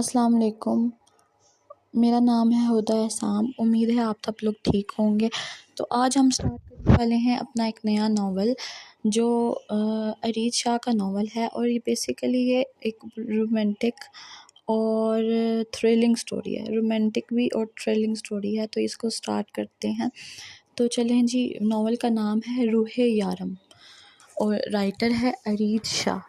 السلام علیکم، میرا نام ہے ہدیٰ احسان۔ امید ہے آپ سب لوگ ٹھیک ہوں گے۔ تو آج ہم اسٹارٹ کرنے والے ہیں اپنا ایک نیا ناول جو ارید شاہ کا ناول ہے، اور یہ بیسیکلی یہ ایک رومانٹک اور تھرلنگ سٹوری ہے، رومانٹک بھی اور تھرلنگ سٹوری ہے۔ تو اس کو اسٹارٹ کرتے ہیں۔ تو چلیں جی، ناول کا نام ہے روح یارم اور رائٹر ہے ارید شاہ۔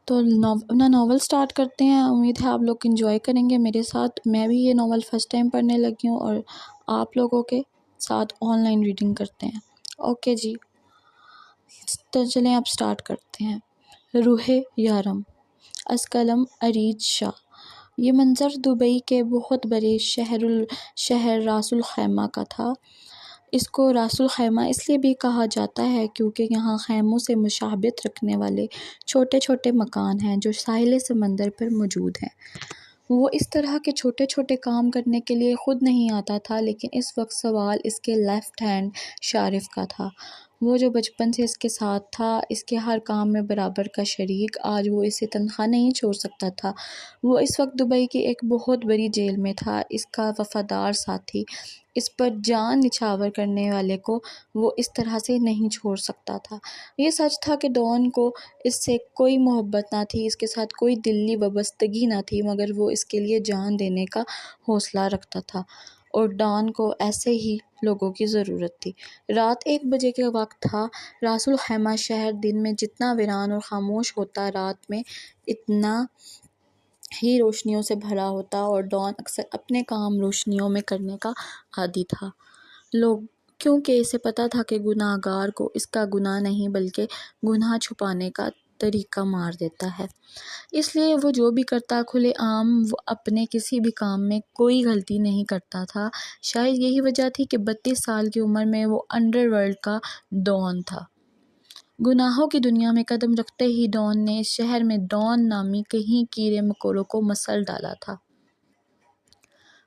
تو اپنا ناول سٹارٹ کرتے ہیں۔ امید ہے آپ لوگ انجوائے کریں گے میرے ساتھ۔ میں بھی یہ ناول فرسٹ ٹائم پڑھنے لگی ہوں اور آپ لوگوں کے ساتھ آن لائن ریڈنگ کرتے ہیں۔ اوکے جی، تو چلیں آپ سٹارٹ کرتے ہیں۔ روح یارم، از قلم ارید شاہ۔ یہ منظر دبئی کے بہت بڑے شہر راس الخیمہ کا تھا۔ اس کو راس الخیمہ اس لیے بھی کہا جاتا ہے کیونکہ یہاں خیموں سے مشابہت رکھنے والے چھوٹے چھوٹے مکان ہیں جو ساحل سمندر پر موجود ہیں۔ وہ اس طرح کے چھوٹے چھوٹے کام کرنے کے لیے خود نہیں آتا تھا، لیکن اس وقت سوال اس کے لیفٹ ہینڈ شارف کا تھا، وہ جو بچپن سے اس کے ساتھ تھا، اس کے ہر کام میں برابر کا شریک۔ آج وہ اسے تنہا نہیں چھوڑ سکتا تھا۔ وہ اس وقت دبئی کی ایک بہت بڑی جیل میں تھا۔ اس کا وفادار ساتھی، اس پر جان نچھاور کرنے والے کو وہ اس طرح سے نہیں چھوڑ سکتا تھا۔ یہ سچ تھا کہ ڈان کو اس سے کوئی محبت نہ تھی، اس کے ساتھ کوئی دلی وابستگی نہ تھی، مگر وہ اس کے لیے جان دینے کا حوصلہ رکھتا تھا، اور ڈان کو ایسے ہی لوگوں کی ضرورت تھی۔ رات 1 بجے کا وقت تھا۔ راس الخیمہ شہر دن میں جتنا ویران اور خاموش ہوتا، رات میں اتنا ہی روشنیوں سے بھرا ہوتا، اور ڈان اکثر اپنے کام روشنیوں میں کرنے کا عادی تھا، کیونکہ اسے پتہ تھا کہ گناہ گار کو اس کا گناہ نہیں بلکہ گناہ چھپانے کا طریقہ مار دیتا ہے۔ اس لیے وہ جو بھی کرتا، کھلے عام وہ اپنے کسی بھی کام میں کوئی غلطی نہیں کرتا تھا۔ شاید یہی وجہ تھی کہ 32 سال کی عمر میں وہ انڈر ورلڈ کا ڈان تھا۔ گناہوں کی دنیا میں قدم رکھتے ہی ڈان نے اس شہر میں ڈان نامی کئی کیڑے مکوڑوں کو مسل ڈالا تھا۔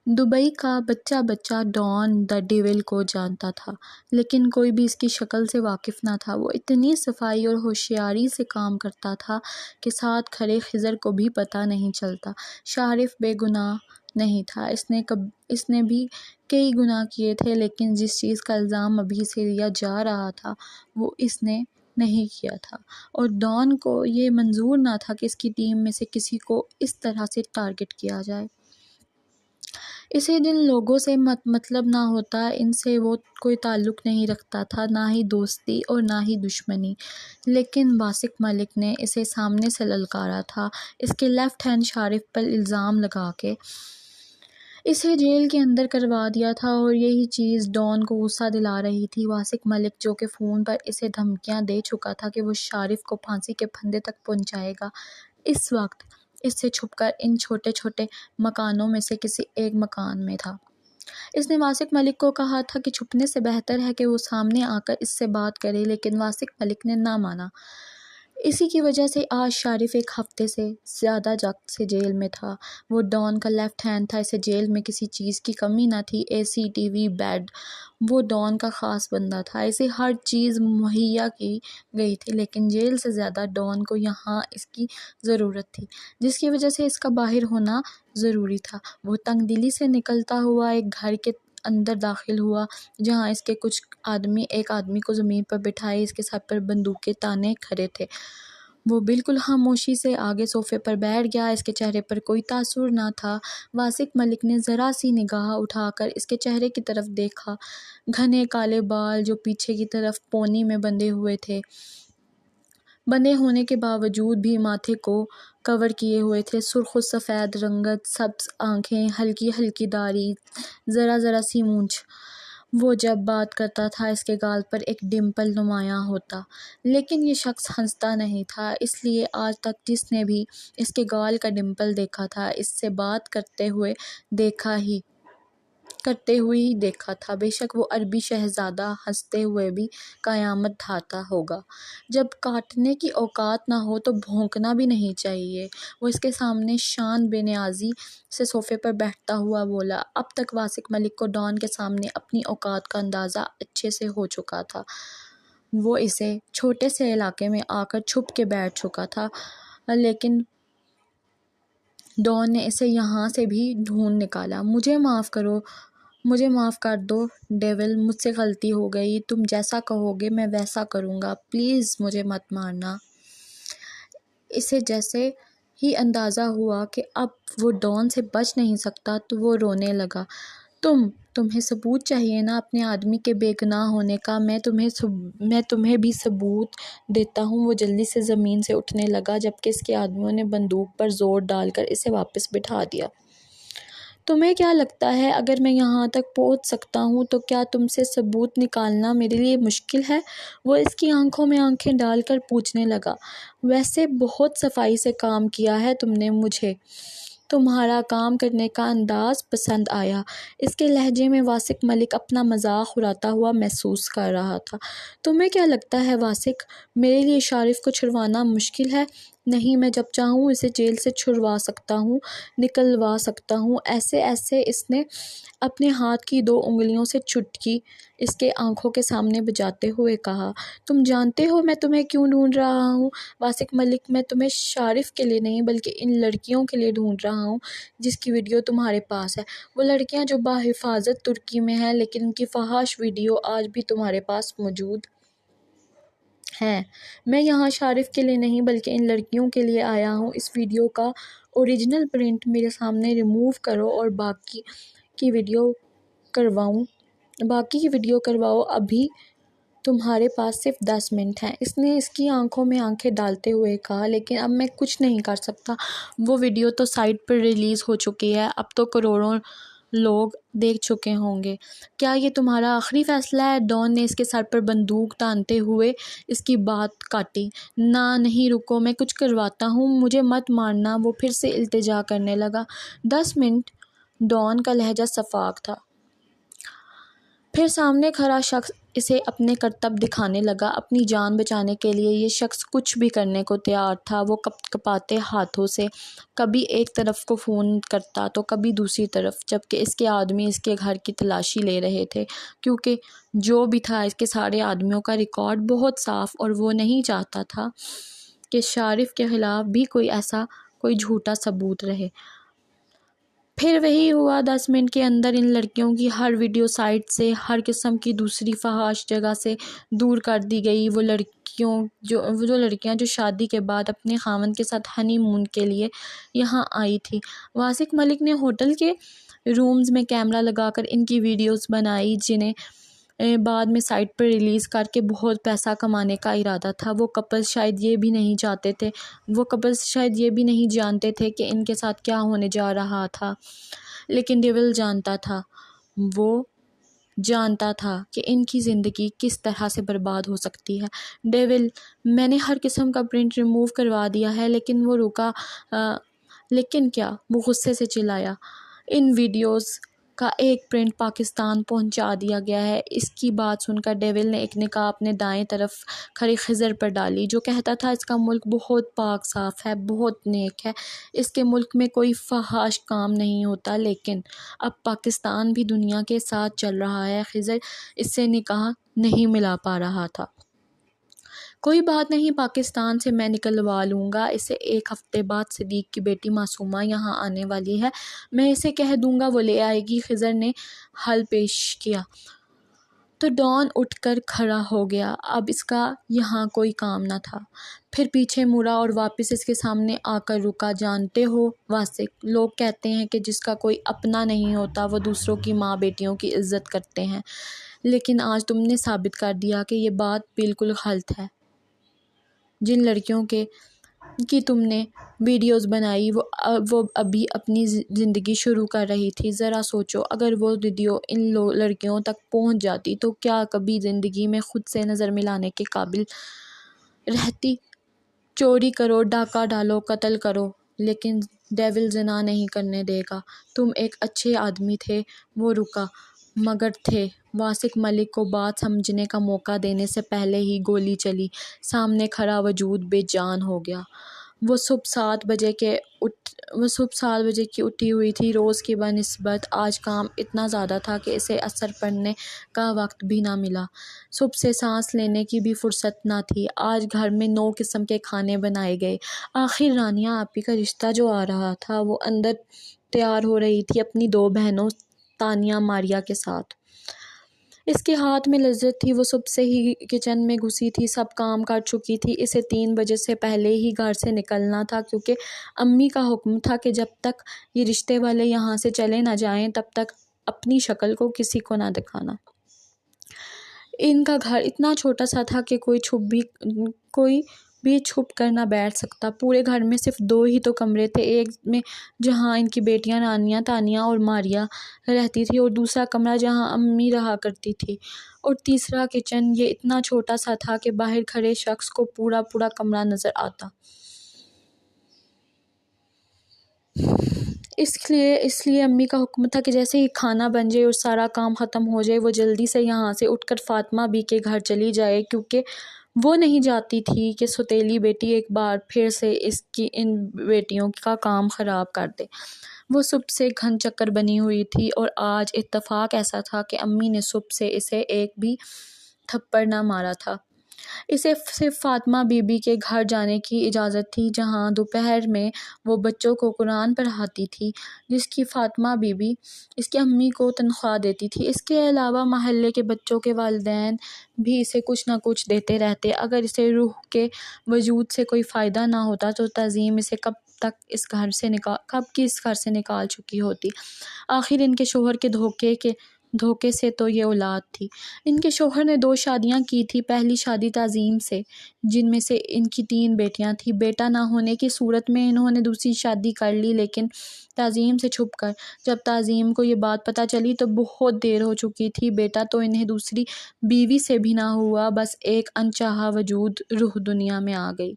دبئی کا بچہ ڈان دی ڈیول کو جانتا تھا، لیکن کوئی بھی اس کی شکل سے واقف نہ تھا۔ وہ اتنی صفائی اور ہوشیاری سے کام کرتا تھا کہ ساتھ کھڑے خضر کو بھی پتہ نہیں چلتا۔ شارف بے گناہ نہیں تھا، اس نے بھی کئی گناہ کیے تھے، لیکن جس چیز کا الزام ابھی سے لیا جا رہا تھا وہ اس نے نہیں کیا تھا، اور ڈان کو یہ منظور نہ تھا کہ اس کی ٹیم میں سے کسی کو اس طرح سے ٹارگٹ کیا جائے۔ اسے جن لوگوں سے مطلب نہ ہوتا، ان سے وہ کوئی تعلق نہیں رکھتا تھا، نہ ہی دوستی اور نہ ہی دشمنی۔ لیکن واسق ملک نے اسے سامنے سے للکارا تھا، اس کے لیفٹ ہینڈ شارف پر الزام لگا کے اسے جیل کے اندر کروا دیا تھا، اور یہی چیز ڈان کو غصہ دلا رہی تھی۔ واسق ملک، جو کہ فون پر اسے دھمکیاں دے چکا تھا کہ وہ شارف کو پھانسی کے پھندے تک پہنچائے گا، اس وقت اس سے چھپ کر ان چھوٹے چھوٹے مکانوں میں سے کسی ایک مکان میں تھا۔ اس نے واسق ملک کو کہا تھا کہ چھپنے سے بہتر ہے کہ وہ سامنے آ کر اس سے بات کرے، لیکن واسق ملک نے نہ مانا۔ اسی کی وجہ سے آج شارف 1 ہفتے سے زیادہ وقت سے جیل میں تھا۔ وہ ڈان کا لیفٹ ہینڈ تھا، اسے جیل میں کسی چیز کی کمی نہ تھی، اے سی، ٹی وی، بیڈ۔ وہ ڈان کا خاص بندہ تھا، اسے ہر چیز مہیا کی گئی تھی، لیکن جیل سے زیادہ ڈان کو یہاں اس کی ضرورت تھی، جس کی وجہ سے اس کا باہر ہونا ضروری تھا۔ وہ تنگ دلی سے نکلتا ہوا ایک گھر کے اندر داخل ہوا، جہاں اس کے کچھ آدمی ایک آدمی کو زمین پر بٹھائے اس کے سر پر بندوقیں تانے کھڑے تھے۔ وہ بالکل خاموشی سے آگے صوفے پر بیٹھ گیا، اس کے چہرے پر کوئی تاثر نہ تھا۔ واسق ملک نے ذرا سی نگاہ اٹھا کر اس کے چہرے کی طرف دیکھا، گھنے کالے بال جو پیچھے کی طرف پونی میں بندھے ہوئے تھے، بندھے ہونے کے باوجود بھی ماتھے کو کور کیے ہوئے تھے، سرخ و سفید رنگت، سبز آنکھیں، ہلکی ہلکی داڑھی، ذرا ذرا سی مونچھ۔ وہ جب بات کرتا تھا اس کے گال پر ایک ڈمپل نمایاں ہوتا، لیکن یہ شخص ہنستا نہیں تھا، اس لیے آج تک جس نے بھی اس کے گال کا ڈمپل دیکھا تھا، اس سے بات کرتے ہوئے ہی دیکھا تھا، بے شک وہ عربی شہزادہ ہنستے ہوئے بھی قیامت ڈھاتا ہوگا۔ جب کاٹنے کی اوقات نہ ہو تو بھونکنا بھی نہیں چاہیے۔ وہ اس کے سامنے شان بے نیازی سے صوفے پر بیٹھتا ہوا بولا۔ اب تک واسق ملک کو ڈان کے سامنے اپنی اوقات کا اندازہ اچھے سے ہو چکا تھا۔ وہ اسے چھوٹے سے علاقے میں آ کر چھپ کے بیٹھ چکا تھا، لیکن ڈان نے اسے یہاں سے بھی ڈھونڈ نکالا۔ مجھے معاف کر دو ڈیول، مجھ سے غلطی ہو گئی، تم جیسا کہو گے میں ویسا کروں گا، پلیز مجھے مت مارنا۔ اسے جیسے ہی اندازہ ہوا کہ اب وہ ڈان سے بچ نہیں سکتا تو وہ رونے لگا۔ تمہیں ثبوت چاہیے نا اپنے آدمی کے بے گناہ ہونے کا، میں تمہیں بھی ثبوت دیتا ہوں۔ وہ جلدی سے زمین سے اٹھنے لگا جبکہ اس کے آدمیوں نے بندوق پر زور ڈال کر اسے واپس بٹھا دیا۔ تمہیں کیا لگتا ہے اگر میں یہاں تک پہنچ سکتا ہوں تو کیا تم سے ثبوت نکالنا میرے لیے مشکل ہے؟ وہ اس کی آنکھوں میں آنکھیں ڈال کر پوچھنے لگا۔ ویسے بہت صفائی سے کام کیا ہے تم نے، مجھے تمہارا کام کرنے کا انداز پسند آیا۔ اس کے لہجے میں واسق ملک اپنا مذاق اڑاتا ہوا محسوس کر رہا تھا۔ تمہیں کیا لگتا ہے واسق، میرے لیے شارف کو چھڑوانا مشکل ہے؟ نہیں، میں جب چاہوں اسے جیل سے چھڑوا سکتا ہوں، نکلوا سکتا ہوں۔ ایسے اس نے اپنے ہاتھ کی 2 انگلیوں سے چٹکی اس کے آنکھوں کے سامنے بجاتے ہوئے کہا۔ تم جانتے ہو میں تمہیں کیوں ڈھونڈ رہا ہوں واسق ملک؟ میں تمہیں شارف کے لیے نہیں بلکہ ان لڑکیوں کے لیے ڈھونڈ رہا ہوں جس کی ویڈیو تمہارے پاس ہے۔ وہ لڑکیاں جو بحفاظت ترکی میں ہیں لیکن ان کی فحش ویڈیو آج بھی تمہارے پاس موجود ہیں۔ میں یہاں شارف کے لیے نہیں بلکہ ان لڑکیوں کے لیے آیا ہوں۔ اس ویڈیو کا اوریجنل پرنٹ میرے سامنے ریموو کرو اور باقی کی ویڈیو کرواؤ۔ ابھی تمہارے پاس صرف 10 منٹ ہیں۔ اس نے اس کی آنکھوں میں آنکھیں ڈالتے ہوئے کہا۔ لیکن اب میں کچھ نہیں کر سکتا، وہ ویڈیو تو سائٹ پر ریلیز ہو چکی ہے، اب تو کروڑوں لوگ دیکھ چکے ہوں گے۔ کیا یہ تمہارا آخری فیصلہ ہے؟ ڈان نے اس کے سر پر بندوق تانتے ہوئے اس کی بات کاٹی۔ نہیں رکو، میں کچھ کرواتا ہوں، مجھے مت مارنا۔ وہ پھر سے التجا کرنے لگا۔ 10 منٹ؟ ڈان کا لہجہ صفاق تھا۔ پھر سامنے کھڑا شخص اسے اپنے کرتب دکھانے لگا۔ اپنی جان بچانے کے لیے یہ شخص کچھ بھی کرنے کو تیار تھا۔ وہ کپاتے ہاتھوں سے کبھی ایک طرف کو فون کرتا تو کبھی دوسری طرف، جبکہ اس کے آدمی اس کے گھر کی تلاشی لے رہے تھے، کیونکہ جو بھی تھا اس کے سارے آدمیوں کا ریکارڈ بہت صاف اور وہ نہیں چاہتا تھا کہ شارف کے خلاف بھی کوئی جھوٹا ثبوت رہے۔ پھر وہی ہوا۔ 10 منٹ کے اندر ان لڑکیوں کی ہر ویڈیو سائٹ سے، ہر قسم کی دوسری فحش جگہ سے دور کر دی گئی۔ وہ لڑکیاں جو شادی کے بعد اپنے خاوند کے ساتھ ہنی مون کے لیے یہاں آئی تھی۔ واسق ملک نے ہوٹل کے رومز میں کیمرہ لگا کر ان کی ویڈیوز بنائی جنہیں بعد میں سائٹ پر ریلیز کر کے بہت پیسہ کمانے کا ارادہ تھا۔ وہ کپلز شاید یہ بھی نہیں جانتے تھے کہ ان کے ساتھ کیا ہونے جا رہا تھا، لیکن ڈیول جانتا تھا۔ وہ جانتا تھا کہ ان کی زندگی کس طرح سے برباد ہو سکتی ہے۔ ڈیول، میں نے ہر قسم کا پرنٹ ریموو کروا دیا ہے۔ لیکن وہ رکا۔ لیکن کیا؟ وہ غصے سے چلایا۔ ان ویڈیوز کا ایک پرنٹ پاکستان پہنچا دیا گیا ہے۔ اس کی بات سن کر ڈیول نے ایک نگاہ اپنے دائیں طرف کھڑے خضر پر ڈالی، جو کہتا تھا اس کا ملک بہت پاک صاف ہے، بہت نیک ہے، اس کے ملک میں کوئی فحش کام نہیں ہوتا۔ لیکن اب پاکستان بھی دنیا کے ساتھ چل رہا ہے۔ خضر اس سے نگاہ نہیں ملا پا رہا تھا۔ کوئی بات نہیں، پاکستان سے میں نکلوا لوں گا اسے۔ 1 ہفتے بعد صدیق کی بیٹی معصومہ یہاں آنے والی ہے، میں اسے کہہ دوں گا وہ لے آئے گی۔ خضر نے حل پیش کیا تو ڈان اٹھ کر کھڑا ہو گیا۔ اب اس کا یہاں کوئی کام نہ تھا۔ پھر پیچھے مڑا اور واپس اس کے سامنے آ کر رکا۔ جانتے ہو واسق، لوگ کہتے ہیں کہ جس کا کوئی اپنا نہیں ہوتا وہ دوسروں کی ماں بیٹیوں کی عزت کرتے ہیں، لیکن آج تم نے ثابت کر دیا کہ یہ بات بالکل غلط ہے۔ جن لڑکیوں کی تم نے ویڈیوز بنائی وہ ابھی اپنی زندگی شروع کر رہی تھی۔ ذرا سوچو، اگر وہ ویڈیو ان لڑکیوں تک پہنچ جاتی تو کیا کبھی زندگی میں خود سے نظر ملانے کے قابل رہتی؟ چوری کرو، ڈاکہ ڈالو، قتل کرو، لیکن ڈیول زنا نہیں کرنے دے گا۔ تم ایک اچھے آدمی تھے۔ وہ رکا۔ مگر تھے؟ واسق ملک کو بات سمجھنے کا موقع دینے سے پہلے ہی گولی چلی۔ سامنے کھڑا وجود بے جان ہو گیا۔ وہ صبح 7 بجے کے وہ صبح 7 بجے کی اٹھی ہوئی تھی۔ روز کی بنسبت آج کام اتنا زیادہ تھا کہ اسے اثر پڑنے کا وقت بھی نہ ملا۔ صبح سے سانس لینے کی بھی فرصت نہ تھی۔ آج گھر میں 9 قسم کے کھانے بنائے گئے۔ آخر رانیہ آپی کا رشتہ جو آ رہا تھا وہ اندر تیار ہو رہی تھی اپنی 2 بہنوں تانیہ ماریا کے ساتھ۔ اس کے ہاتھ میں لذت تھی۔ وہ صبح سے ہی کچن میں گھسی تھی، سب کام کر چکی تھی۔ اسے 3 بجے سے پہلے ہی گھر سے نکلنا تھا کیونکہ امی کا حکم تھا کہ جب تک یہ رشتے والے یہاں سے چلے نہ جائیں تب تک اپنی شکل کو کسی کو نہ دکھانا۔ ان کا گھر اتنا چھوٹا سا تھا کہ کوئی بھی چھپ کر نہ بیٹھ سکتا۔ پورے گھر میں صرف 2 ہی تو کمرے تھے، ایک میں جہاں ان کی بیٹیاں رانیہ، تانیہ اور ماریا رہتی تھی اور دوسرا کمرہ جہاں امی رہا کرتی تھی، اور تیسرا کچن۔ یہ اتنا چھوٹا سا تھا کہ باہر کھڑے شخص کو پورا کمرہ نظر آتا۔ اس لیے امی کا حکم تھا کہ جیسے ہی کھانا بن جائے اور سارا کام ختم ہو جائے وہ جلدی سے یہاں سے اٹھ کر فاطمہ بی کے گھر چلی جائے، کیونکہ وہ نہیں چاہتی تھی کہ سوتیلی بیٹی ایک بار پھر سے ان بیٹیوں کا کام خراب کر دے۔ وہ صبح سے گھن چکر بنی ہوئی تھی اور آج اتفاق ایسا تھا کہ امی نے صبح سے اسے ایک بھی تھپڑ نہ مارا تھا۔ اسے صرف فاطمہ بی بی کے گھر جانے کی اجازت تھی جہاں دوپہر میں وہ بچوں کو قرآن پڑھاتی تھی، جس کی فاطمہ بی بی اس کی امی کو تنخواہ دیتی تھی۔ اس کے علاوہ محلے کے بچوں کے والدین بھی اسے کچھ نہ کچھ دیتے رہتے۔ اگر اسے روح کے وجود سے کوئی فائدہ نہ ہوتا تو تعظیم اسے کب کی اس گھر سے نکال چکی ہوتی۔ آخر ان کے شوہر کے دھوکے سے تو یہ اولاد تھی۔ ان کے شوہر نے 2 شادیاں کی تھی، پہلی شادی تعظیم سے، جن میں سے ان کی 3 بیٹیاں تھیں۔ بیٹا نہ ہونے کی صورت میں انہوں نے دوسری شادی کر لی، لیکن تعظیم سے چھپ کر۔ جب تعظیم کو یہ بات پتہ چلی تو بہت دیر ہو چکی تھی۔ بیٹا تو انہیں دوسری بیوی سے بھی نہ ہوا، بس ایک انچاہا وجود روح دنیا میں آ گئی۔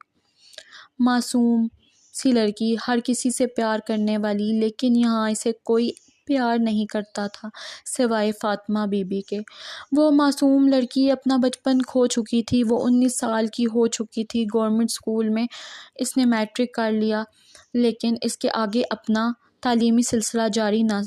معصوم سی لڑکی، ہر کسی سے پیار کرنے والی، لیکن یہاں اسے کوئی پیار نہیں کرتا تھا سوائے فاطمہ بی بی کے۔ وہ معصوم لڑکی اپنا بچپن کھو چکی تھی۔ وہ 19 سال کی ہو چکی تھی۔ گورنمنٹ اسکول میں اس نے میٹرک کر لیا، لیکن اس کے آگے اپنا تعلیمی سلسلہ جاری نہ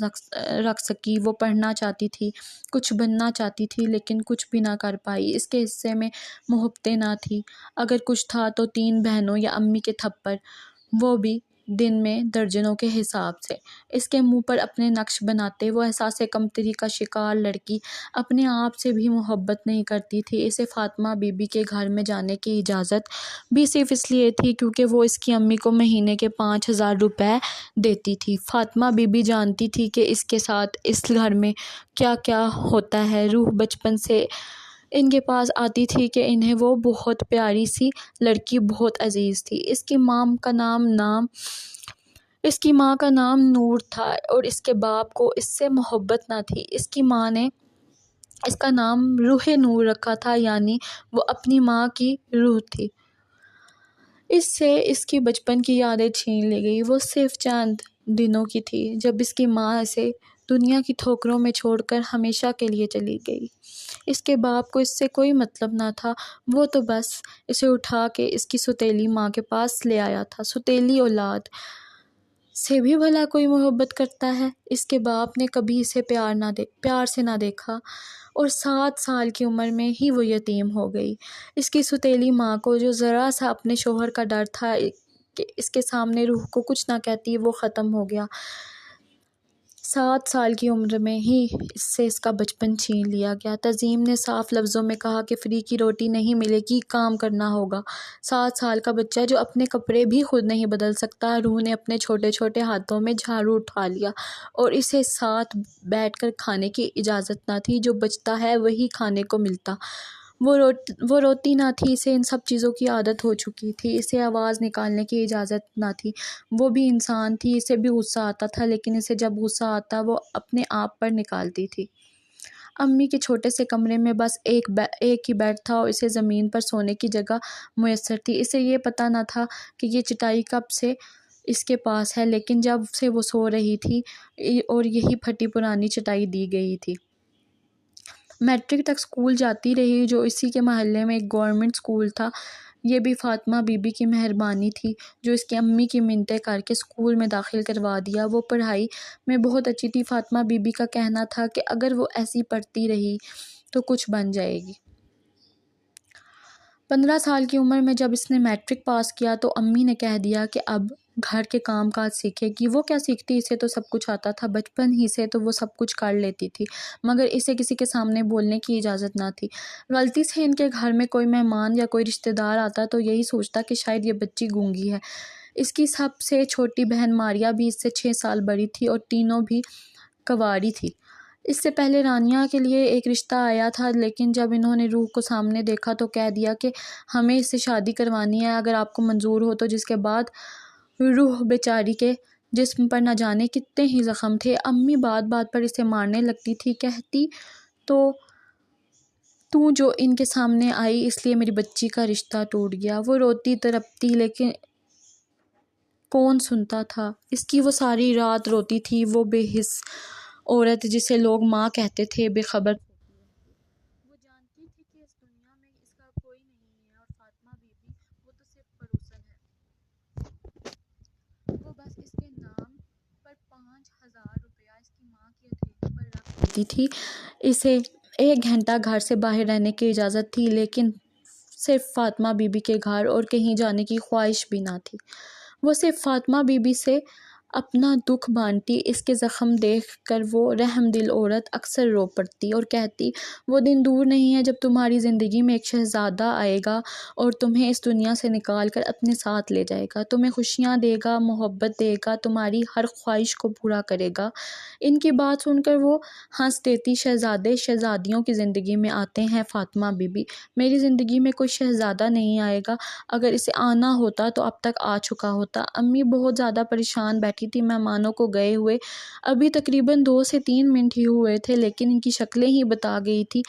رکھ سکی۔ وہ پڑھنا چاہتی تھی، کچھ بننا چاہتی تھی، لیکن کچھ بھی نہ کر پائی۔ اس کے حصے میں محبتیں نہ تھیں، اگر کچھ تھا تو 3 بہنوں یا امی کے تھپڑ، وہ بھی دن میں درجنوں کے حساب سے۔ اس کے منہ پر اپنے نقش بناتے وہ احساس کمتری کا شکار لڑکی اپنے آپ سے بھی محبت نہیں کرتی تھی۔ اسے فاطمہ بی بی کے گھر میں جانے کی اجازت بھی صرف اس لیے تھی کیونکہ وہ اس کی امی کو مہینے کے 5,000 روپے دیتی تھی۔ فاطمہ بی بی جانتی تھی کہ اس کے ساتھ اس گھر میں کیا کیا ہوتا ہے۔ روح بچپن سے ان کے پاس آتی تھی کہ انہیں وہ بہت پیاری سی لڑکی بہت عزیز تھی۔ اس کی ماں کا نام نور تھا اور اس کے باپ کو اس سے محبت نہ تھی۔ اس کی ماں نے اس کا نام روح نور رکھا تھا، یعنی وہ اپنی ماں کی روح تھی۔ اس سے اس کی بچپن کی یادیں چھین لی گئی۔ وہ صرف چند دنوں کی تھی جب اس کی ماں اسے دنیا کی ٹھوکروں میں چھوڑ کر ہمیشہ کے لیے چلی گئی۔ اس کے باپ کو اس سے کوئی مطلب نہ تھا، وہ تو بس اسے اٹھا کے اس کی سوتیلی ماں کے پاس لے آیا تھا۔ سوتیلی اولاد سے بھی بھلا کوئی محبت کرتا ہے؟ اس کے باپ نے کبھی اسے پیار سے نہ دیکھا اور 7 سال کی عمر میں ہی وہ یتیم ہو گئی۔ اس کی سوتیلی ماں کو جو ذرا سا اپنے شوہر کا ڈر تھا کہ اس کے سامنے روح کو کچھ نہ کہتی، وہ ختم ہو گیا۔ 7 سال کی عمر میں ہی اس سے اس کا بچپن چھین لیا گیا۔ تعظیم نے صاف لفظوں میں کہا کہ فری کی روٹی نہیں ملے گی، کام کرنا ہوگا۔ 7 سال کا بچہ جو اپنے کپڑے بھی خود نہیں بدل سکتا۔ روح نے اپنے چھوٹے چھوٹے ہاتھوں میں جھاڑو اٹھا لیا اور اسے ساتھ بیٹھ کر کھانے کی اجازت نہ تھی۔ جو بچتا ہے وہی کھانے کو ملتا۔ وہ روتی نہ تھی، اسے ان سب چیزوں کی عادت ہو چکی تھی۔ اسے آواز نکالنے کی اجازت نہ تھی۔ وہ بھی انسان تھی، اسے بھی غصہ آتا تھا، لیکن اسے جب غصہ آتا وہ اپنے آپ پر نکالتی تھی۔ امی کے چھوٹے سے کمرے میں بس ایک ہی بیڈ تھا اور اسے زمین پر سونے کی جگہ میسر تھی۔ اسے یہ پتہ نہ تھا کہ یہ چٹائی کب سے اس کے پاس ہے، لیکن جب سے وہ سو رہی تھی اور یہی پھٹی پرانی چٹائی دی گئی تھی۔ میٹرک تک اسکول جاتی رہی، جو اسی کے محلے میں ایک گورنمنٹ اسکول تھا۔ یہ بھی فاطمہ بی بی کی مہربانی تھی جو اس کی امی کی منتیں کر کے اسکول میں داخل کروا دیا۔ وہ پڑھائی میں بہت اچھی تھی۔ فاطمہ بی بی کا کہنا تھا کہ اگر وہ ایسی پڑھتی رہی تو کچھ بن جائے گی۔ 15 سال کی عمر میں جب اس نے میٹرک پاس کیا تو امی نے کہہ دیا کہ اب گھر کے کام کاج سیکھے گی۔ وہ کیا سیکھتی، اسے تو سب کچھ آتا تھا، بچپن ہی سے تو وہ سب کچھ کر لیتی تھی، مگر اسے کسی کے سامنے بولنے کی اجازت نہ تھی۔ غلطی سے ان کے گھر میں کوئی مہمان یا کوئی رشتہ دار آتا تو یہی سوچتا کہ شاید یہ بچی گونگی ہے۔ اس کی سب سے چھوٹی بہن ماریا بھی اس سے 6 سال بڑی تھی اور تینوں بھی کنواری تھی۔ اس سے پہلے رانیہ کے لیے ایک رشتہ آیا تھا، لیکن جب انہوں نے روح کو سامنے دیکھا تو کہہ دیا کہ ہمیں اس سے شادی کروانی ہے اگر آپ کو منظور ہو تو، جس کے بعد روح بیچاری کے جسم پر نہ جانے کتنے ہی زخم تھے۔ امی بات بات پر اسے مارنے لگتی تھی، کہتی تو جو ان کے سامنے آئی اس لیے میری بچی کا رشتہ ٹوٹ گیا۔ وہ روتی تڑپتی لیکن کون سنتا تھا اس کی، وہ ساری رات روتی تھی۔ وہ بے حس عورت جسے لوگ ماں کہتے تھے بے خبر وہ جانتی تھی کہ اس دنیا میں اس کا کوئی نہیں ہے، اور فاطمہ بی بی وہ تو صرف پڑوسن ہے۔ وہ بس اس کے نام پر 5000 روپیہ اس کی ماں کی ہتھیلی پر رکھ دیتی تھی۔ اسے 1 گھنٹہ گھر سے باہر رہنے کی اجازت تھی، لیکن صرف فاطمہ بی بی کے گھر، اور کہیں جانے کی خواہش بھی نہ تھی۔ وہ صرف فاطمہ بی بی سے اپنا دکھ بانٹتی۔ اس کے زخم دیکھ کر وہ رحم دل عورت اکثر رو پڑتی اور کہتی وہ دن دور نہیں ہے جب تمہاری زندگی میں ایک شہزادہ آئے گا اور تمہیں اس دنیا سے نکال کر اپنے ساتھ لے جائے گا، تمہیں خوشیاں دے گا، محبت دے گا، تمہاری ہر خواہش کو پورا کرے گا۔ ان کی بات سن کر وہ ہنس دیتی۔ شہزادے شہزادیوں کی زندگی میں آتے ہیں فاطمہ بی بی، میری زندگی میں کوئی شہزادہ نہیں آئے گا، اگر اسے آنا ہوتا تو اب تک آ چکا ہوتا۔ امی بہت زیادہ پریشان بیٹھی تھی۔ مہمانوں کو گئے ہوئے ابھی تقریباً 2 سے 3 منٹ ہی ہوئے تھے، لیکن ان کی شکلیں ہی بتا گئی تھی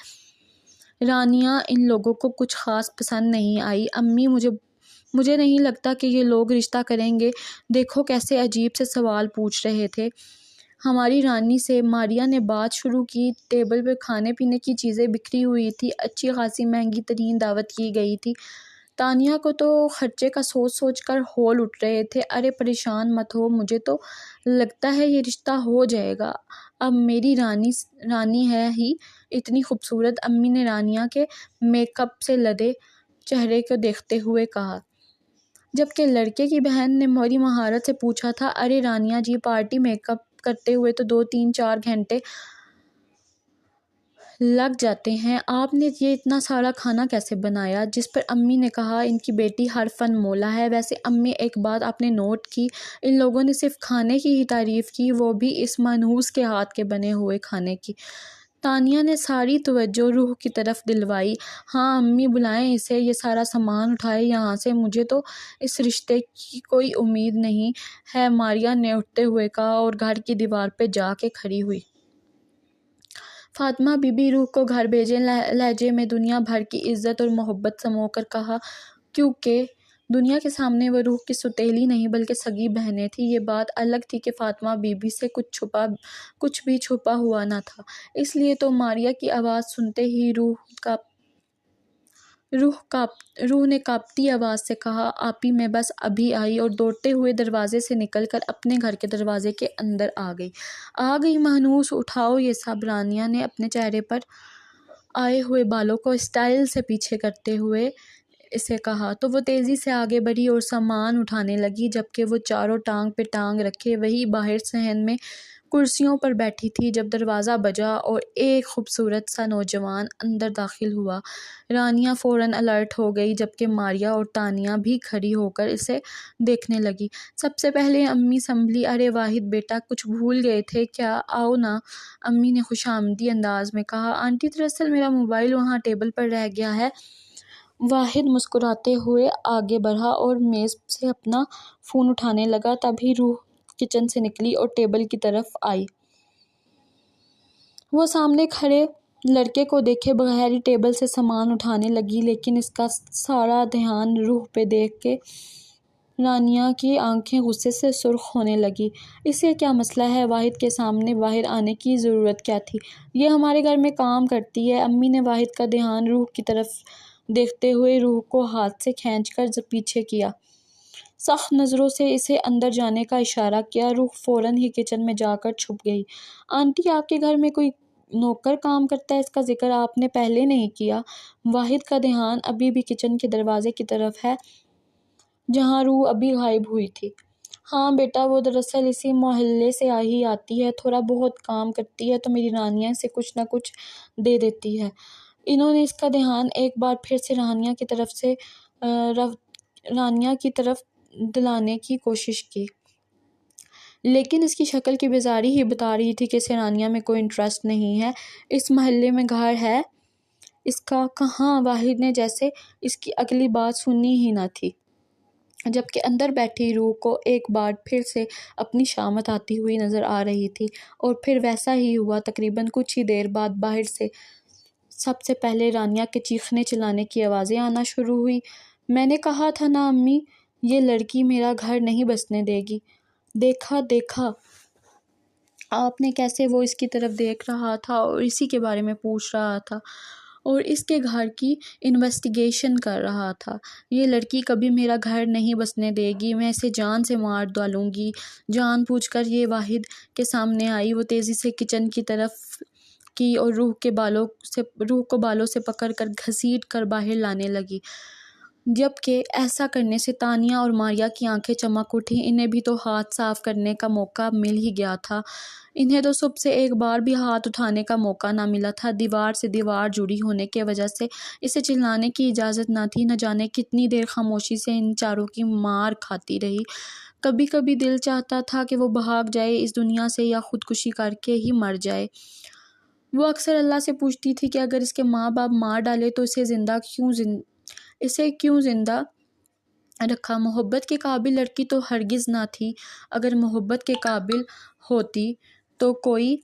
رانیہ ان لوگوں کو کچھ خاص پسند نہیں آئی۔ امی مجھے نہیں لگتا کہ یہ لوگ رشتہ کریں گے، دیکھو کیسے عجیب سے سوال پوچھ رہے تھے ہماری رانی سے۔ ماریا نے بات شروع کی۔ ٹیبل پر کھانے پینے کی چیزیں بکھری ہوئی تھی، اچھی خاصی مہنگی ترین دعوت کی گئی تھی۔ تانیہ کو تو خرچے کا سوچ سوچ کر ہول اٹھ رہے تھے۔ ارے پریشان مت ہو، مجھے تو لگتا ہے یہ رشتہ ہو جائے گا، اب میری رانی ہے ہی اتنی خوبصورت۔ امی نے رانیہ کے میک اپ سے لدے چہرے کو دیکھتے ہوئے کہا، جبکہ لڑکے کی بہن نے بڑی مہارت سے پوچھا تھا ارے رانیہ جی، پارٹی میک اپ کرتے ہوئے تو 2 3 4 گھنٹے لگ جاتے ہیں، آپ نے یہ اتنا سارا کھانا کیسے بنایا؟ جس پر امی نے کہا ان کی بیٹی ہر فن مولا ہے۔ ویسے امی ایک بات آپ نے نوٹ کی، ان لوگوں نے صرف کھانے کی ہی تعریف کی، وہ بھی اس منحوس کے ہاتھ کے بنے ہوئے کھانے کی۔ تانیہ نے ساری توجہ روح کی طرف دلوائی۔ ہاں امی بلائیں اسے، یہ سارا سامان اٹھائے یہاں سے، مجھے تو اس رشتے کی کوئی امید نہیں ہے، ماریا نے اٹھتے ہوئے کہا اور گھر کی دیوار پہ جا کے کھڑی ہوئی۔ فاطمہ بی بی روح کو گھر بھیجیں، لہجے میں دنیا بھر کی عزت اور محبت سمو کر کہا، کیونکہ دنیا کے سامنے وہ روح کی سوتیلی نہیں بلکہ سگی بہنیں تھیں۔ یہ بات الگ تھی کہ فاطمہ بی بی سے کچھ بھی چھپا ہوا نہ تھا، اس لیے تو ماریا کی آواز سنتے ہی روح نے کانپتی آواز سے کہا، آپی میں بس ابھی آئی، اور دوڑتے ہوئے دروازے سے نکل کر اپنے گھر کے دروازے کے اندر آ گئی۔ مہنوس، اٹھاؤ یہ سب، رانیہ نے اپنے چہرے پر آئے ہوئے بالوں کو اسٹائل سے پیچھے کرتے ہوئے اسے کہا، تو وہ تیزی سے آگے بڑھی اور سامان اٹھانے لگی، جبکہ وہ چاروں ٹانگ پہ ٹانگ رکھے وہیں باہر صحن میں کرسیوں پر بیٹھی تھی جب دروازہ بجا اور ایک خوبصورت سا نوجوان اندر داخل ہوا۔ رانیہ فوراً الرٹ ہو گئی، جبکہ ماریا اور تانیہ بھی کھڑی ہو کر اسے دیکھنے لگی۔ سب سے پہلے امی سنبھلی، ارے واحد بیٹا، کچھ بھول گئے تھے کیا؟ آؤ نا، امی نے خوشامدی انداز میں کہا۔ آنٹی دراصل میرا موبائل وہاں ٹیبل پر رہ گیا ہے۔ واحد مسکراتے ہوئے آگے بڑھا اور میز سے اپنا فون اٹھانے لگا، تبھی روح کچن سے نکلی اور ٹیبل کی طرف آئی۔ وہ سامنے کھڑے لڑکے کو دیکھے بغیر ہی ٹیبل سے سامان اٹھانے لگی، لیکن اس کا سارا دھیان روح پہ دیکھ کے رانیہ کی آنکھیں غصے سے سرخ ہونے لگی۔ اسے کیا مسئلہ ہے؟ واحد کے سامنے باہر آنے کی ضرورت کیا تھی؟ یہ ہمارے گھر میں کام کرتی ہے۔ امی نے واحد کا دھیان روح کی طرف دیکھتے ہوئے روح کو ہاتھ سے کھینچ کر پیچھے کیا، سخت نظروں سے اسے اندر جانے کا اشارہ کیا۔ روح فوراً ہی کچن میں جا کر چھپ گئی۔ آنٹی، آپ کے گھر میں کوئی نوکر کام کرتا ہے؟ اس کا ذکر آپ نے پہلے نہیں کیا۔ واحد کا دھیان ابھی بھی کچن کے دروازے کی طرف ہے جہاں روح ابھی غائب ہوئی تھی۔ ہاں بیٹا، وہ دراصل اسی محلے سے ہی آتی ہے، تھوڑا بہت کام کرتی ہے تو میری رانیہ اسے کچھ نہ کچھ دے دیتی ہے۔ انہوں نے اس کا دھیان ایک بار پھر سے رانیہ کی طرف دلانے کی کوشش کی، لیکن اس کی شکل کی بیزاری ہی بتا رہی تھی کہ اسے رانیہ میں کوئی انٹرسٹ نہیں ہے۔ اس محلے میں گھر ہے اس کا کہاں؟ واحد نے جیسے اس کی اگلی بات سنی ہی نہ تھی، جبکہ اندر بیٹھی روح کو ایک بار پھر سے اپنی شامت آتی ہوئی نظر آ رہی تھی۔ اور پھر ویسا ہی ہوا۔ تقریباً کچھ ہی دیر بعد باہر سے سب سے پہلے رانیہ کے چیخنے چلانے کی آوازیں آنا شروع ہوئی۔ میں نے کہا تھا نا امی، یہ لڑکی میرا گھر نہیں بسنے دے گی۔ دیکھا آپ نے کیسے وہ اس کی طرف دیکھ رہا تھا اور اسی کے بارے میں پوچھ رہا تھا اور اس کے گھر کی انویسٹیگیشن کر رہا تھا۔ یہ لڑکی کبھی میرا گھر نہیں بسنے دے گی، میں اسے جان سے مار ڈالوں گی۔ جان بوجھ کر یہ واحد کے سامنے آئی۔ وہ تیزی سے کچن کی طرف کی اور روح کو بالوں سے پکڑ کر گھسیٹ کر باہر لانے لگی، جبکہ ایسا کرنے سے تانیہ اور ماریا کی آنکھیں چمک اٹھیں۔ انہیں بھی تو ہاتھ صاف کرنے کا موقع مل ہی گیا تھا، انہیں تو صبح سے ایک بار بھی ہاتھ اٹھانے کا موقع نہ ملا تھا۔ دیوار سے دیوار جڑی ہونے کی وجہ سے اسے چلانے کی اجازت نہ تھی۔ نہ جانے کتنی دیر خاموشی سے ان چاروں کی مار کھاتی رہی۔ کبھی کبھی دل چاہتا تھا کہ وہ بھاگ جائے اس دنیا سے یا خودکشی کر کے ہی مر جائے۔ وہ اکثر اللہ سے پوچھتی تھی کہ اگر اس کے ماں باپ مار ڈالے تو اسے کیوں زندہ رکھا۔ محبت کے قابل لڑکی تو ہرگز نہ تھی۔ اگر محبت کے قابل ہوتی تو کوئی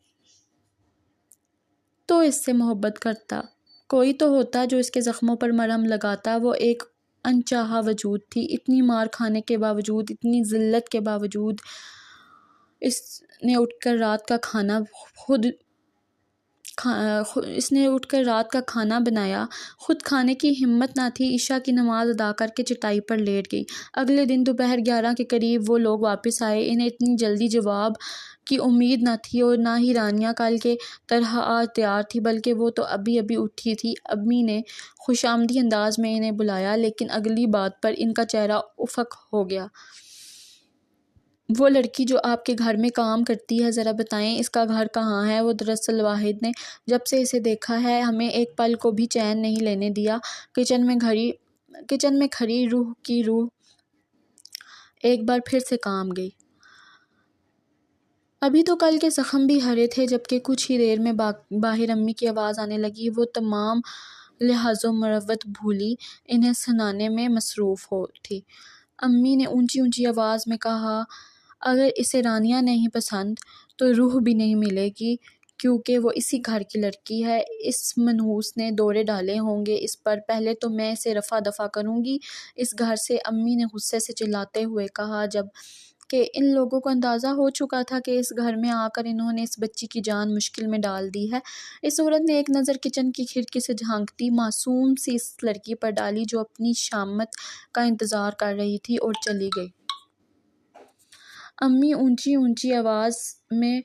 تو اس سے محبت کرتا، کوئی تو ہوتا جو اس کے زخموں پر مرہم لگاتا۔ وہ ایک انچاہا وجود تھی۔ اتنی مار کھانے کے باوجود، اتنی ذلت کے باوجود اس نے اٹھ کر رات کا کھانا بنایا، خود کھانے کی ہمت نہ تھی۔ عشاء کی نماز ادا کر کے چٹائی پر لیٹ گئی۔ اگلے دن دوپہر 11 کے قریب وہ لوگ واپس آئے۔ انہیں اتنی جلدی جواب کی امید نہ تھی اور نہ ہی رانیہ کل کے طرح آج تیار تھی، بلکہ وہ تو ابھی اٹھی تھی۔ امی نے خوشامدی انداز میں انہیں بلایا، لیکن اگلی بات پر ان کا چہرہ افق ہو گیا۔ وہ لڑکی جو آپ کے گھر میں کام کرتی ہے، ذرا بتائیں اس کا گھر کہاں ہے؟ وہ دراصل واحد نے جب سے اسے دیکھا ہے ہمیں ایک پل کو بھی چین نہیں لینے دیا۔ کچن میں کھڑی روح کی روح ایک بار پھر سے کام گئی۔ ابھی تو کل کے زخم بھی ہرے تھے، جبکہ کچھ ہی دیر میں باہر امی کی آواز آنے لگی۔ وہ تمام لحاظ و مروت بھولی انہیں سنانے میں مصروف تھی۔ امی نے اونچی آواز میں کہا، اگر اسے رانیہ نہیں پسند تو روح بھی نہیں ملے گی، کیونکہ وہ اسی گھر کی لڑکی ہے۔ اس منحوس نے دورے ڈالے ہوں گے اس پر، پہلے تو میں اسے رفع دفع کروں گی اس گھر سے، امی نے غصے سے چلاتے ہوئے کہا، جب کہ ان لوگوں کو اندازہ ہو چکا تھا کہ اس گھر میں آ کر انہوں نے اس بچی کی جان مشکل میں ڈال دی ہے۔ اس عورت نے ایک نظر کچن کی کھڑکی سے جھانکتی معصوم سی اس لڑکی پر ڈالی جو اپنی شامت کا انتظار کر رہی تھی، اور چلی گئی۔ امی اونچی آواز میں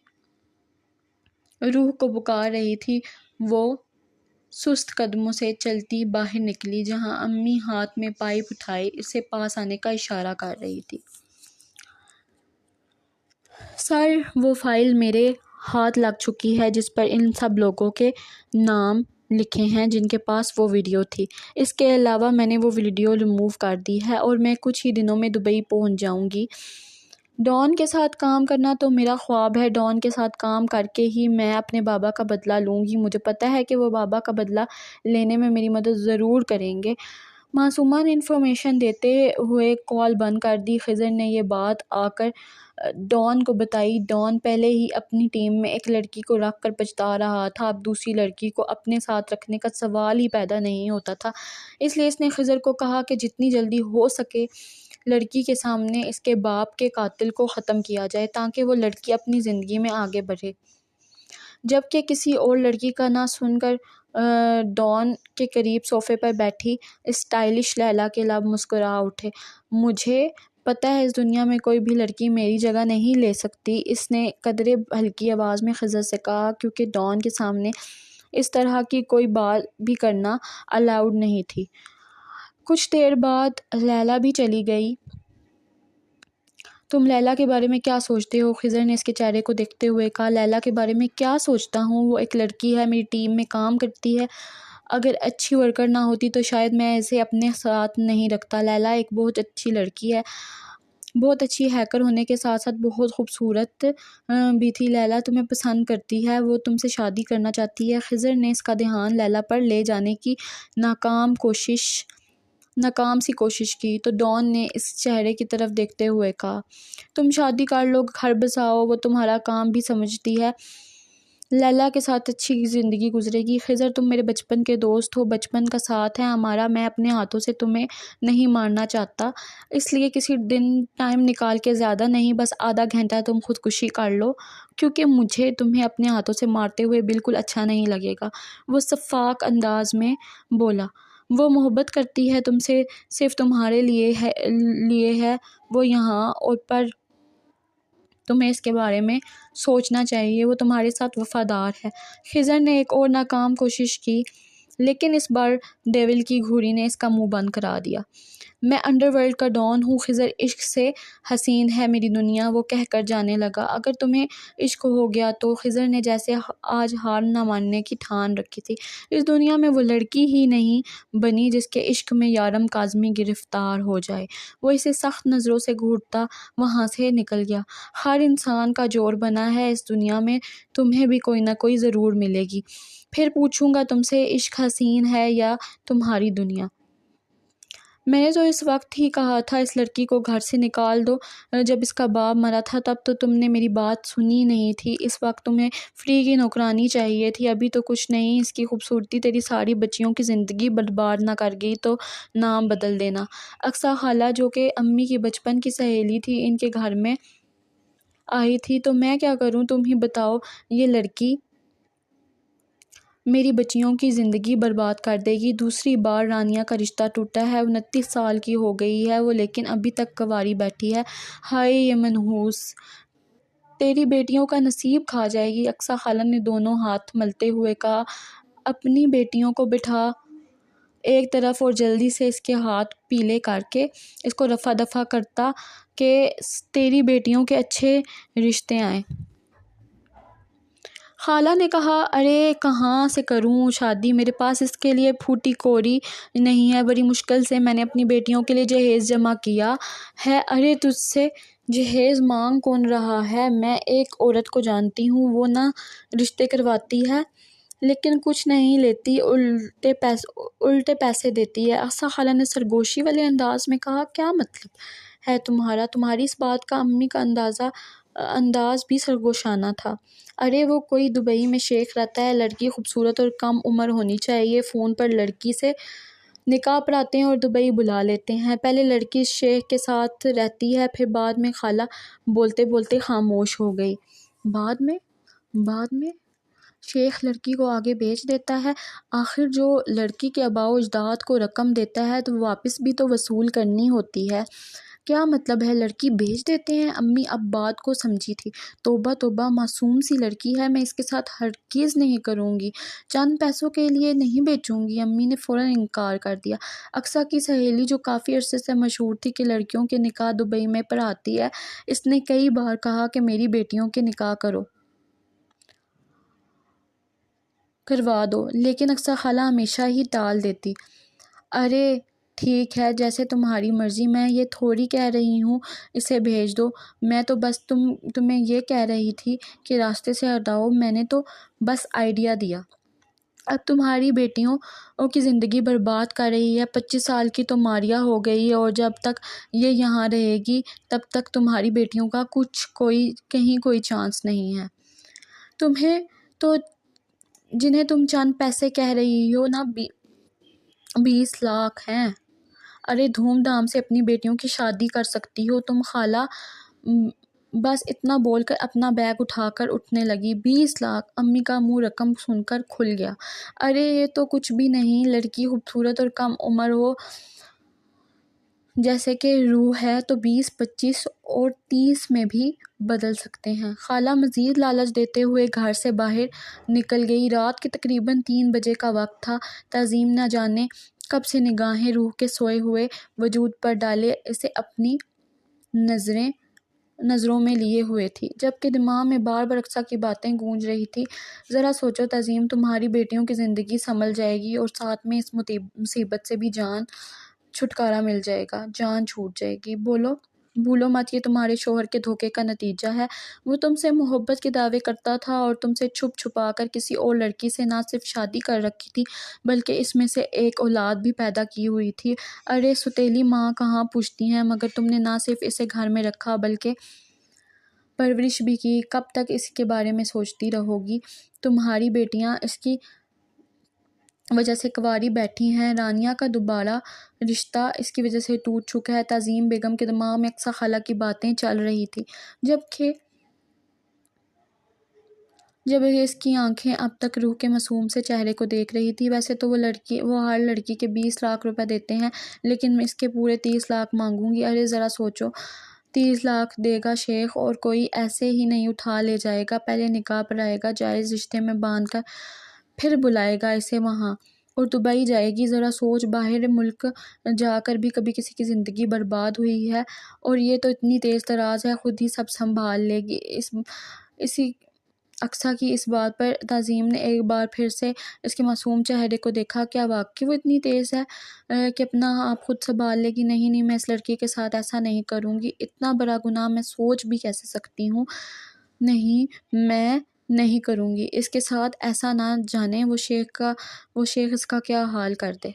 روح کو پکار رہی تھی۔ وہ سست قدموں سے چلتی باہر نکلی جہاں امی ہاتھ میں پائپ اٹھائے اسے پاس آنے کا اشارہ کر رہی تھی۔ سر، وہ فائل میرے ہاتھ لگ چکی ہے جس پر ان سب لوگوں کے نام لکھے ہیں جن کے پاس وہ ویڈیو تھی۔ اس کے علاوہ میں نے وہ ویڈیو ریموو کر دی ہے اور میں کچھ ہی دنوں میں دبئی پہنچ جاؤں گی۔ ڈان کے ساتھ کام کرنا تو میرا خواب ہے۔ ڈان کے ساتھ کام کر کے ہی میں اپنے بابا کا بدلہ لوں گی۔ مجھے پتہ ہے کہ وہ بابا کا بدلہ لینے میں میری مدد ضرور کریں گے۔ معصومہ نے انفارمیشن دیتے ہوئے کال بند کر دی۔ خضر نے یہ بات آ کر ڈان کو بتائی۔ ڈان پہلے ہی اپنی ٹیم میں ایک لڑکی کو رکھ کر پچھتا رہا تھا، اب دوسری لڑکی کو اپنے ساتھ رکھنے کا سوال ہی پیدا نہیں ہوتا تھا، اس لیے اس نے خضر کو کہا کہ جتنی جلدی ہو سکے لڑکی کے سامنے اس کے باپ کے قاتل کو ختم کیا جائے تاکہ وہ لڑکی اپنی زندگی میں آگے بڑھے، جبکہ کسی اور لڑکی کا نہ سن کر ڈان کے قریب صوفے پر بیٹھی اسٹائلش لیلا کے لب مسکرا اٹھے۔ مجھے پتہ ہے اس دنیا میں کوئی بھی لڑکی میری جگہ نہیں لے سکتی، اس نے قدرے ہلکی آواز میں خضر سے کہا، کیونکہ ڈان کے سامنے اس طرح کی کوئی بات بھی کرنا الاؤڈ نہیں تھی۔ کچھ دیر بعد لیلا بھی چلی گئی۔ تم لیلا کے بارے میں کیا سوچتے ہو؟ خضر نے اس کے چہرے کو دیکھتے ہوئے کہا۔ لیلا کے بارے میں کیا سوچتا ہوں؟ وہ ایک لڑکی ہے، میری ٹیم میں کام کرتی ہے، اگر اچھی ورکر نہ ہوتی تو شاید میں اسے اپنے ساتھ نہیں رکھتا۔ لیلا ایک بہت اچھی لڑکی ہے، بہت اچھی ہیکر ہونے کے ساتھ ساتھ بہت خوبصورت بھی تھی۔ لیلا تمہیں پسند کرتی ہے، وہ تم سے شادی کرنا چاہتی ہے۔ خضر نے اس کا دھیان لیلا پر لے جانے کی ناکام سی کوشش کی تو ڈان نے اس چہرے کی طرف دیکھتے ہوئے کہا، تم شادی کر لو، گھر بساؤ، وہ تمہارا کام بھی سمجھتی ہے، لیلا کے ساتھ اچھی زندگی گزرے گی۔ خضر تم میرے بچپن کے دوست ہو، بچپن کا ساتھ ہے ہمارا، میں اپنے ہاتھوں سے تمہیں نہیں مارنا چاہتا، اس لیے کسی دن ٹائم نکال کے، زیادہ نہیں، بس آدھا گھنٹہ تم خودکشی کر لو، کیونکہ مجھے تمہیں اپنے ہاتھوں سے مارتے ہوئے بالکل اچھا نہیں لگے گا۔ وہ شفاف انداز میں بولا، وہ محبت کرتی ہے تم سے، صرف تمہارے لیے ہے وہ یہاں، اور پر تمہیں اس کے بارے میں سوچنا چاہیے، وہ تمہارے ساتھ وفادار ہے۔ خضر نے ایک اور ناکام کوشش کی، لیکن اس بار ڈیول کی گھوڑی نے اس کا منہ بند کرا دیا۔ میں انڈر ورلڈ کا ڈان ہوں خضر، عشق سے حسین ہے میری دنیا، وہ کہہ کر جانے لگا۔ اگر تمہیں عشق ہو گیا تو، خضر نے جیسے آج ہار نہ ماننے کی ٹھان رکھی تھی، اس دنیا میں وہ لڑکی ہی نہیں بنی جس کے عشق میں یارم کاظمی گرفتار ہو جائے۔ وہ اسے سخت نظروں سے گھورتا وہاں سے نکل گیا۔ ہر انسان کا جوڑ بنا ہے اس دنیا میں، تمہیں بھی کوئی نہ کوئی ضرور ملے گی، پھر پوچھوں گا تم سے، عشق حسین ہے یا تمہاری دنیا؟ میں نے تو اس وقت ہی کہا تھا اس لڑکی کو گھر سے نکال دو، جب اس کا باپ مرا تھا تب تو تم نے میری بات سنی نہیں تھی، اس وقت تمہیں فری کی نوکرانی چاہیے تھی، ابھی تو کچھ نہیں، اس کی خوبصورتی تیری ساری بچیوں کی زندگی برباد نہ کر گئی تو نام بدل دینا۔ اقصیٰ خالہ جو کہ امی کی بچپن کی سہیلی تھی، ان کے گھر میں آئی تھی، تو میں کیا کروں تم ہی بتاؤ، یہ لڑکی میری بچیوں کی زندگی برباد کر دے گی۔ دوسری بار رانیہ کا رشتہ ٹوٹا ہے، 29 سال کی ہو گئی ہے وہ، لیکن ابھی تک کنواری بیٹھی ہے۔ ہائے یہ منحوس، تیری بیٹیوں کا نصیب کھا جائے گی۔ اقصیٰ خالہ نے دونوں ہاتھ ملتے ہوئے کہا، اپنی بیٹیوں کو بٹھا ایک طرف اور جلدی سے اس کے ہاتھ پیلے کر کے اس کو رفع دفع کرتا کہ تیری بیٹیوں کے اچھے رشتے آئیں۔ خالہ نے کہا، ارے کہاں سے کروں شادی، میرے پاس اس کے لیے پھوٹی کوری نہیں ہے، بڑی مشکل سے میں نے اپنی بیٹیوں کے لیے جہیز جمع کیا ہے۔ ارے تجھ سے جہیز مانگ کون رہا ہے؟ میں ایک عورت کو جانتی ہوں، وہ نہ رشتے کرواتی ہے لیکن کچھ نہیں لیتی، الٹے پیسے دیتی ہے۔ اقصیٰ خالہ نے سرگوشی والے انداز میں کہا، کیا مطلب ہے تمہارا؟ تمہاری اس بات کا امی کا انداز بھی سرگوشانہ تھا۔ ارے وہ کوئی دبئی میں شیخ رہتا ہے، لڑکی خوبصورت اور کم عمر ہونی چاہیے، فون پر لڑکی سے نکاح پڑھاتے ہیں اور دبئی بلا لیتے ہیں، پہلے لڑکی اس شیخ کے ساتھ رہتی ہے، پھر بعد میں۔ خالہ بولتے بولتے خاموش ہو گئی۔ بعد میں شیخ لڑکی کو آگے بیچ دیتا ہے؟ آخر جو لڑکی کے آباء و اجداد کو رقم دیتا ہے تو واپس بھی تو وصول کرنی ہوتی ہے، کیا مطلب ہے لڑکی بیچ دیتے ہیں؟ امی اب بات کو سمجھی تھی۔ توبہ توبہ، معصوم سی لڑکی ہے، میں اس کے ساتھ ہرگز نہیں کروں گی، چند پیسوں کے لیے نہیں بیچوں گی۔ امی نے فوراً انکار کر دیا۔ اقصیٰ کی سہیلی جو کافی عرصے سے مشہور تھی کہ لڑکیوں کے نکاح دبئی میں پڑھاتی ہے، اس نے کئی بار کہا کہ میری بیٹیوں کے نکاح کروا دو، لیکن اقصیٰ خالہ ہمیشہ ہی ٹال دیتی۔ ارے ٹھیک ہے، جیسے تمہاری مرضی، میں یہ تھوڑی کہہ رہی ہوں اسے بھیج دو، میں تو بس تمہیں یہ کہہ رہی تھی کہ راستے سے ہٹاؤ، میں نے تو بس آئیڈیا دیا۔ اب تمہاری بیٹیوں کی زندگی برباد کر رہی ہے، 25 سال کی تو ماریا ہو گئی ہے، اور جب تک یہ یہاں رہے گی تب تک تمہاری بیٹیوں کا کہیں کوئی چانس نہیں ہے۔ تمہیں تو جنہیں تم چند پیسے کہہ رہی ہو نا، 20 لاکھ ہیں، ارے دھوم دھام سے اپنی بیٹیوں کی شادی کر سکتی ہو تم۔ خالہ بس اتنا بول کر اپنا بیگ اٹھا کر اٹھنے لگی۔ 20 لاکھ! امی کا منہ رقم سن کر کھل گیا۔ ارے یہ تو کچھ بھی نہیں، لڑکی خوبصورت اور کم عمر ہو جیسے کہ روح ہے تو 20، 25 اور 30 میں بھی بدل سکتے ہیں۔ خالہ مزید لالچ دیتے ہوئے گھر سے باہر نکل گئی۔ رات کے تقریباً 3 بجے کا وقت تھا۔ تعظیم نہ جانے کب سے نگاہیں روح کے سوئے ہوئے وجود پر ڈالے اسے اپنی نظروں میں لیے ہوئے تھی، جبکہ دماغ میں بار بار اقصیٰ کی باتیں گونج رہی تھی۔ ذرا سوچو تعظیم، تمہاری بیٹیوں کی زندگی سنبھل جائے گی اور ساتھ میں اس مصیبت سے بھی چھٹکارا مل جائے گا، جان چھوٹ جائے گی۔ بھولو مت یہ تمہارے شوہر کے دھوکے کا نتیجہ ہے۔ وہ تم سے محبت کے دعوے کرتا تھا اور تم سے چھپ چھپا کر کسی اور لڑکی سے نہ صرف شادی کر رکھی تھی بلکہ اس میں سے ایک اولاد بھی پیدا کی ہوئی تھی۔ ارے ستیلی ماں کہاں پوچھتی ہیں، مگر تم نے نہ صرف اسے گھر میں رکھا بلکہ پرورش بھی کی۔ کب تک اس کے بارے میں سوچتی رہو گی؟ تمہاری بیٹیاں اس کی وجہ سے کنواری بیٹھی ہیں۔ رانیہ کا دوبارہ رشتہ اس کی وجہ سے ٹوٹ چکا ہے۔ تعظیم بیگم کے دماغ میں اقصیٰ خالہ کی باتیں چل رہی تھیں، جب اس کی آنکھیں اب تک روح کے معصوم سے چہرے کو دیکھ رہی تھی۔ ویسے تو وہ ہر لڑکی کے 20 لاکھ روپے دیتے ہیں، لیکن میں اس کے پورے 30 لاکھ مانگوں گی۔ ارے ذرا سوچو، 30 لاکھ دے گا شیخ اور کوئی ایسے ہی نہیں اٹھا لے جائے گا، پہلے نکاح پڑھائے گا، جائز رشتے میں باندھ کر پھر بلائے گا اسے وہاں، اور دبئی جائے گی۔ ذرا سوچ، باہر ملک جا کر بھی کبھی کسی کی زندگی برباد ہوئی ہے، اور یہ تو اتنی تیز تراز ہے، خود ہی سب سنبھال لے گی۔ اسی اقصیٰ کی اس بات پر تعظیم نے ایک بار پھر سے اس کے معصوم چہرے کو دیکھا۔ کیا واقعی وہ اتنی تیز ہے کہ اپنا آپ خود سنبھال لے گی؟ نہیں، میں اس لڑکی کے ساتھ ایسا نہیں کروں گی، اتنا بڑا گناہ میں سوچ بھی کیسے سکتی ہوں؟ نہیں، میں نہیں کروں گی اس کے ساتھ ایسا، نہ جانے وہ شیخ اس کا کیا حال کر دے۔